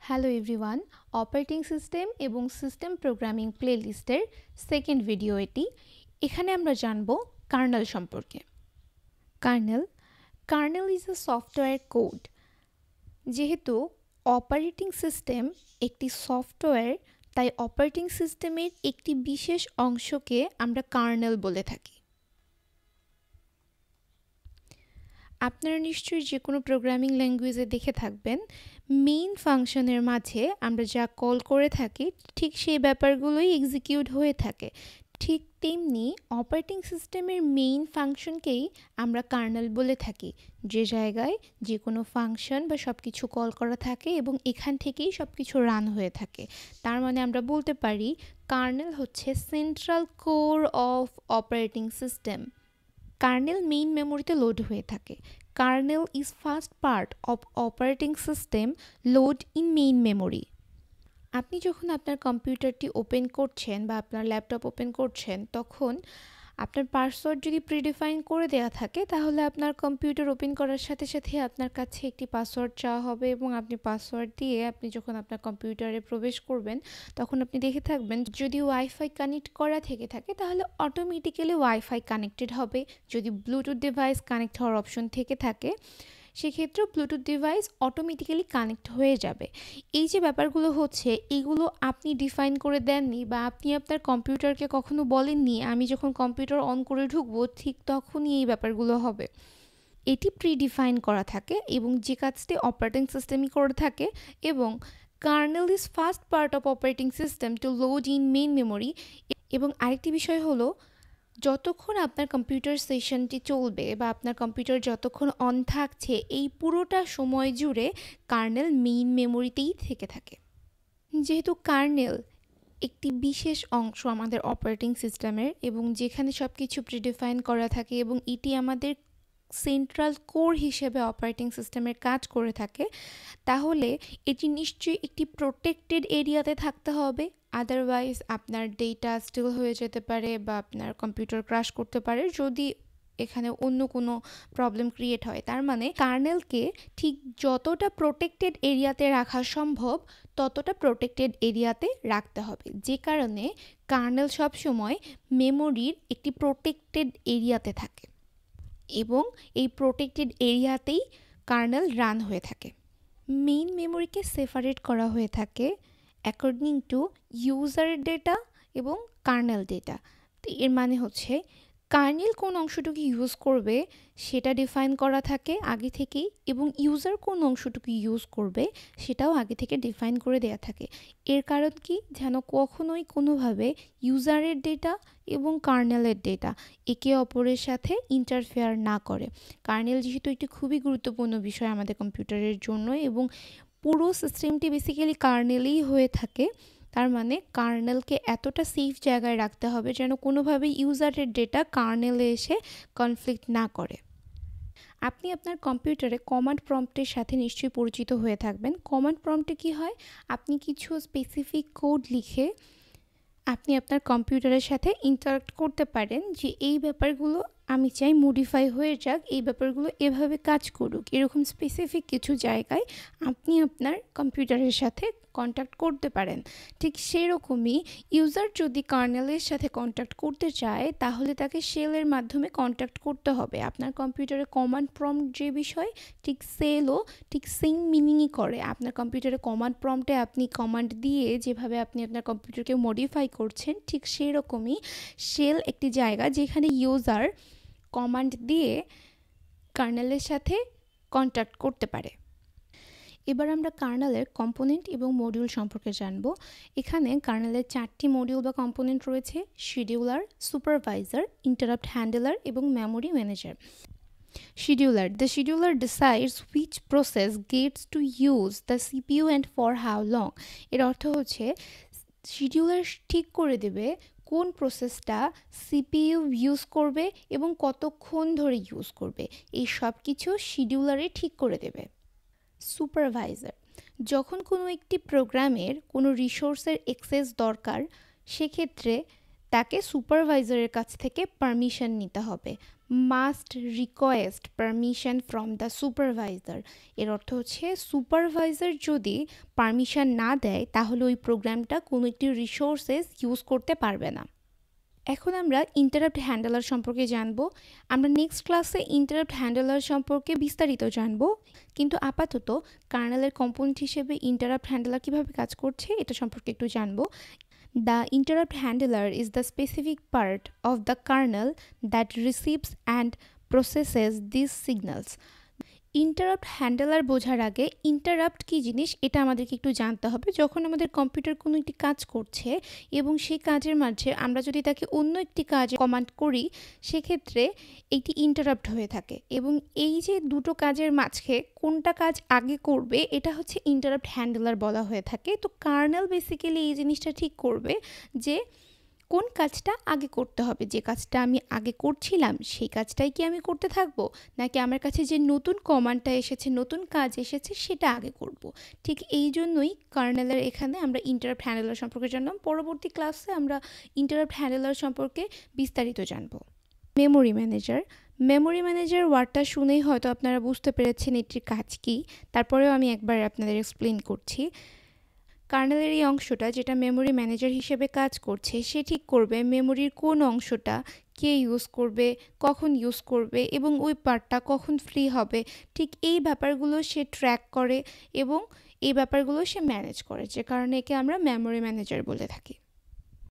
Hello everyone, operating system এবং system programming প্লেলিস্টের second video এটি। এখানে আমরা জানব কার্নেল সম্পর্কে। Kernel is a software code. যেহেতু অপারেটিং সিস্টেম একটি সফটওয়্যার, তাই অপারেটিং সিস্টেমের একটি বিশেষ অংশকে আমরা কার্নেল বলে থাকি। আপনারা নিশ্চয়ই যে কোনো প্রোগ্রামিং ল্যাঙ্গুয়েজে দেখে থাকবেন, মেইন ফাংশনের মাঝে আমরা যা কল করে থাকি ঠিক সেই ব্যাপারগুলোই এক্সিকিউট হয়ে থাকে। ঠিক তেমনি অপারেটিং সিস্টেমের মেইন ফাংশনকেই আমরা কার্নেল বলে থাকি, যে জায়গায় যে কোনো ফাংশন বা সব কিছু কল করা থাকে এবং এখান থেকেই সব কিছু রান হয়ে থাকে। তার মানে আমরা বলতে পারি কার্নেল হচ্ছে central core of operating system. Kernel main মেমোরিতে লোড হয়ে থাকে। Kernel is first part of operating system load in main memory. আপনি যখন আপনার কম্পিউটারটি ওপেন করছেন বা আপনার ল্যাপটপ ওপেন করছেন, তখন আপনার পাসওয়ার্ড যদি প্রিডিফাইন করে দেওয়া থাকে, তাহলে আপনার কম্পিউটার ওপেন করার সাথে সাথে আপনার কাছে একটি পাসওয়ার্ড চাওয়া হবে এবং আপনি পাসওয়ার্ড দিয়ে আপনি যখন আপনার কম্পিউটারে প্রবেশ করবেন, তখন আপনি দেখে থাকবেন যদি ওয়াইফাই কানেক্ট করা থেকে থাকে তাহলে অটোমেটিক্যালি ওয়াইফাই কানেক্টেড হবে। যদি ব্লুটুথ ডিভাইস কানেক্ট হওয়ার অপশন থেকে থাকে, সেক্ষেত্রেও ব্লুটুথ ডিভাইস অটোমেটিক্যালি কানেক্ট হয়ে যাবে। এই যে ব্যাপারগুলো হচ্ছে, এগুলো আপনি ডিফাইন করে দেননি বা আপনি আপনার কম্পিউটারকে কখনো বলেননি আমি যখন কম্পিউটার অন করে ঢুকবো ঠিক তখনই এই ব্যাপারগুলো হবে। এটি প্রিডিফাইন করা থাকে এবং যে কাজটি অপারেটিং সিস্টেমই করে থাকে। এবং kernel is first part of operating system to load in main memory. এবং আরেকটি বিষয় হলো, যতক্ষণ আপনার কম্পিউটার সেশনটি চলবে বা আপনার কম্পিউটার যতক্ষণ অন থাকছে, এই পুরোটা সময় জুড়ে কার্নেল মেইন মেমোরিতেই থেকে থাকে। যেহেতু কার্নেল একটি বিশেষ অংশ আমাদের অপারেটিং সিস্টেমের এবং যেখানে সব কিছু প্রিডিফাইন করা থাকে এবং এটি আমাদের সেন্ট্রাল কোর হিসেবে অপারেটিং সিস্টেমের কাজ করে থাকে, তাহলে এটি নিশ্চয়ই একটি প্রোটেক্টেড এরিয়াতে থাকতে হবে। আদারওয়াইজ আপনার ডেটা স্টিল হয়ে যেতে পারে বা আপনার কম্পিউটার ক্র্যাশ করতে পারে যদি এখানে অন্য কোনো প্রবলেম ক্রিয়েট হয়। তার মানে কার্নেলকে ঠিক যতটা প্রোটেক্টেড এরিয়াতে রাখা সম্ভব ততটা প্রোটেক্টেড এরিয়াতে রাখতে হবে, যে কারণে কার্নেল সবসময় মেমোরির একটি প্রোটেক্টেড এরিয়াতে থাকে এবং এই প্রোটেক্টেড এরিয়াতেই কার্নেল রান হয়ে থাকে। মেইন মেমোরিকে সেপারেট করা হয়ে থাকে অ্যাকর্ডিং টু ইউজার ডেটা এবং কার্নেল ডেটা। তো এর মানে হচ্ছে কার্নেল কোন অংশটুকু ইউজ করবে সেটা ডিফাইন করা থাকে আগে থেকেই, এবং ইউজার কোন অংশটুকু ইউজ করবে সেটাও আগে থেকে ডিফাইন করে দেওয়া থাকে। এর কারণ কি, যেন কখনোই কোনোভাবে ইউজারের ডেটা এবং কার্নেলের ডেটা একে অপরের সাথে ইন্টারফেয়ার না করে। কার্নেল যেহেতু একটি খুবই গুরুত্বপূর্ণ বিষয় আমাদের কম্পিউটারের জন্য এবং পুরো সিস্টেমটি বেসিক্যালি কার্নেলেই হয়ে থাকে, তার মানে কার্নেলকে এতটা সেফ জায়গায় রাখতে হবে যেন কোনোভাবেই ইউজারের ডেটা কার্নেলে এসে কনফ্লিক্ট না করে। আপনি আপনার কম্পিউটারে কমান্ড প্রম্পটের সাথে নিশ্চয়ই পরিচিত হয়ে থাকবেন। কমান্ড প্রম্পটে কী হয়, আপনি কিছু স্পেসিফিক কোড লিখে আপনি আপনার কম্পিউটারের সাথে ইন্টারাক্ট করতে পারেন যে এই ব্যাপারগুলো আমি চাই মডিফাই হয়ে যাক, এই ব্যাপারগুলো এভাবে কাজ করুক। এরকম স্পেসিফিক কিছু জায়গায় আপনি আপনার কম্পিউটারের সাথে কন্ট্যাক্ট করতে পারেন। ঠিক সেরকমই ইউজার যদি কার্নেলের সাথে কন্ট্যাক্ট করতে চায়, তাহলে তাকে শেলের মাধ্যমে কন্ট্যাক্ট করতে হবে। আপনার কম্পিউটারে কমান্ড প্রম্পট যে বিষয়, ঠিক সেলও ঠিক সেম মিনিংই করে। আপনার কম্পিউটারে কমান্ড প্রম্পটে আপনি কমান্ড দিয়ে যেভাবে আপনি আপনার কম্পিউটারকে মডিফাই করছেন, ঠিক সেরকমই শেল একটি জায়গা যেখানে ইউজার কমান্ড দিয়ে কার্নেলের সাথে কন্ট্যাক্ট করতে পারে। এবার আমরা কার্নেলের কম্পোনেন্ট এবং মডিউল সম্পর্কে জানব। এখানে কার্নেলের 4টি মডিউল বা কম্পোনেন্ট রয়েছে: শিডিউলার, সুপারভাইজার, ইন্টারাপ্ট হ্যান্ডলার এবং memory manager. Scheduler. The scheduler decides which process gets to use the CPU and for how long. এর অর্থ হচ্ছে শিডিউলার ঠিক করে দেবে কোন প্রসেসটা সিপিইউ ইউজ করবে এবং কতক্ষণ ধরে ইউজ করবে। এই সব কিছু শিডিউলারে ঠিক করে দেবে। সুপারভাইজার, যখন কোনো একটি প্রোগ্রামের কোনো রিসোর্সের অ্যাক্সেস দরকার, সেক্ষেত্রে তাকে সুপারভাইজারের কাছ থেকে পারমিশন নিতে হবে। Must request permission from the supervisor. এর অর্থ হচ্ছে সুপারভাইজার যদি পারমিশন না দেয় তাহলে ওই প্রোগ্রামটা কোনো একটি রিসোর্সেস ইউজ করতে পারবে না। এখন আমরা ইন্টারাপ্ট হ্যান্ডলার সম্পর্কে জানবো। আমরা নেক্সট ক্লাসে ইন্টারাপ্ট হ্যান্ডলার সম্পর্কে বিস্তারিত জানবো, কিন্তু আপাতত কার্নেলের কম্পোনেন্ট হিসেবে ইন্টারাপ্ট হ্যান্ডলার কীভাবে কাজ করছে এটা সম্পর্কে একটু জানবো। The interrupt handler is the specific part of the kernel that receives and processes these signals. Interrupt handler বোঝার আগে ইন্টারাপ্ট কী জিনিস এটা আমাদেরকে একটু জানতে হবে। যখন আমাদের কম্পিউটার কোনো একটি কাজ করছে এবং সেই কাজের মাঝে আমরা যদি তাকে অন্য একটি কাজে কমান্ড করি, সেক্ষেত্রে এইটি ইন্টারাপ্ট হয়ে থাকে এবং এই যে দুটো কাজের মাঝে কোনটা কাজ আগে করবে এটা হচ্ছে ইন্টারাপ্ট হ্যান্ডলার বলা হয়ে থাকে। তো কার্নেল বেসিক্যালি এই জিনিসটা ঠিক করবে যে কোন কাজটা আগে করতে হবে। যে কাজটা আমি আগে করছিলাম সেই কাজটাই কি আমি করতে থাকবো, নাকি আমার কাছে যে নতুন কমান্ডটা এসেছে, নতুন কাজ এসেছে সেটা আগে করব। ঠিক এই জন্যই কার্নেলের এখানে আমরা ইন্টারাপ্ট হ্যান্ডলার সম্পর্কে জানলাম। পরবর্তী ক্লাসে আমরা ইন্টারাপ্ট হ্যান্ডলার সম্পর্কে বিস্তারিত জানব। Memory manager. মেমোরি ম্যানেজার ওয়ার্ডটা শুনেই হয়তো আপনারা বুঝতে পেরেছেন এটির কাজ কী, তারপরেও আমি একবার আপনাদের এক্সপ্লেন করছি। কার্নেলের এই অংশটা যেটা মেমোরি ম্যানেজার হিসেবে কাজ করছে, সে ঠিক করবে মেমোরির কোন অংশটা কে ইউজ করবে, কখন ইউজ করবে এবং ওই পার্টটা কখন ফ্রি হবে। ঠিক এই ব্যাপারগুলো সে ট্র্যাক করে এবং এই ব্যাপারগুলো সে ম্যানেজ করে, যে কারণে একে আমরা মেমোরি ম্যানেজার বলে থাকি।